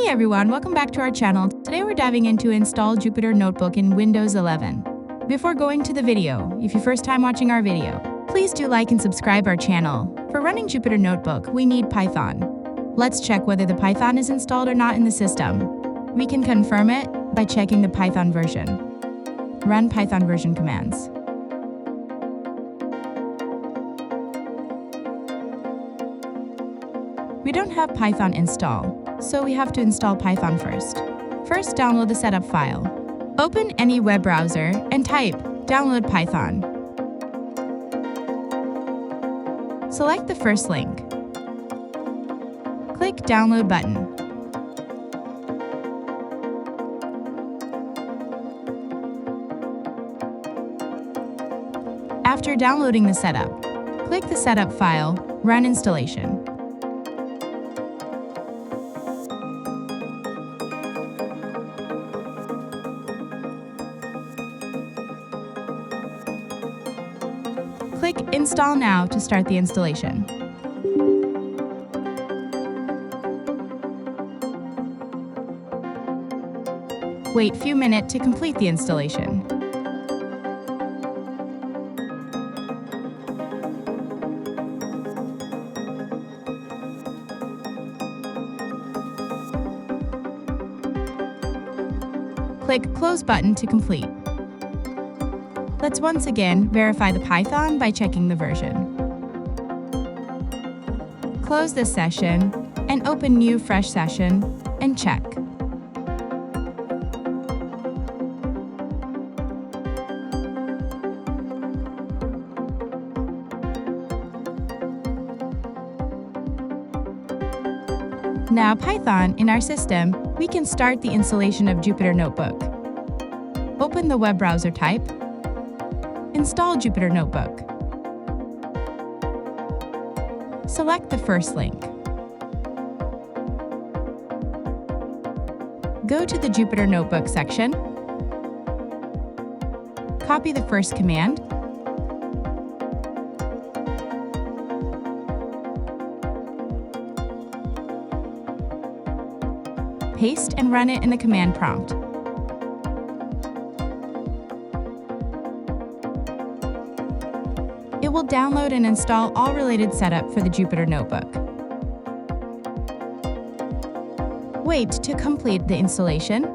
Hey everyone, welcome back to our channel. Today we're diving into Install Jupyter Notebook in Windows 11. Before going to the video, if you're first time watching our video, please do like and subscribe our channel. For running Jupyter Notebook, we need Python. Let's check whether the Python is installed or not in the system. We can confirm it by checking the Python version. Run Python version commands. We don't have Python installed, so we have to install Python first. First, download the setup file. Open any web browser and type download Python. Select the first link. Click download button. After downloading the setup, click the setup file, run installation. Click Install Now to start the installation. Wait a few minutes to complete the installation. Click Close button to complete. Let's once again verify the Python by checking the version. Close this session and open New Fresh Session and check. Now Python in our system, we can start the installation of Jupyter Notebook. Open the web browser type. Install Jupyter Notebook. Select the first link. Go to the Jupyter Notebook section. Copy the first command. Paste and run it in the command prompt. It will download and install all related setup for the Jupyter Notebook. Wait to complete the installation.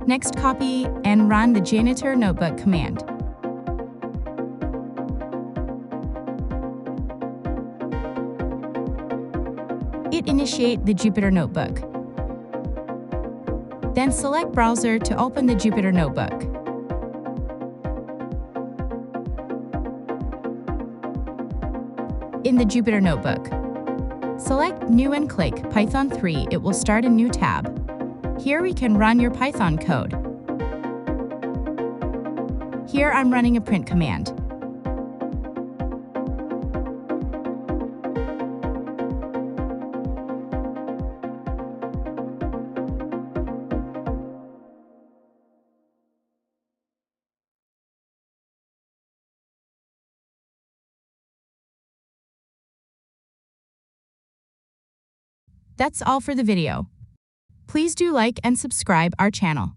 Next, copy and run the Jupyter Notebook command. It initiates the Jupyter Notebook. Then select Browser to open the Jupyter Notebook. In the Jupyter Notebook, select New and click Python 3. It will start a new tab. Here we can run your Python code. Here I'm running a print command. That's all for the video. Please do like and subscribe our channel.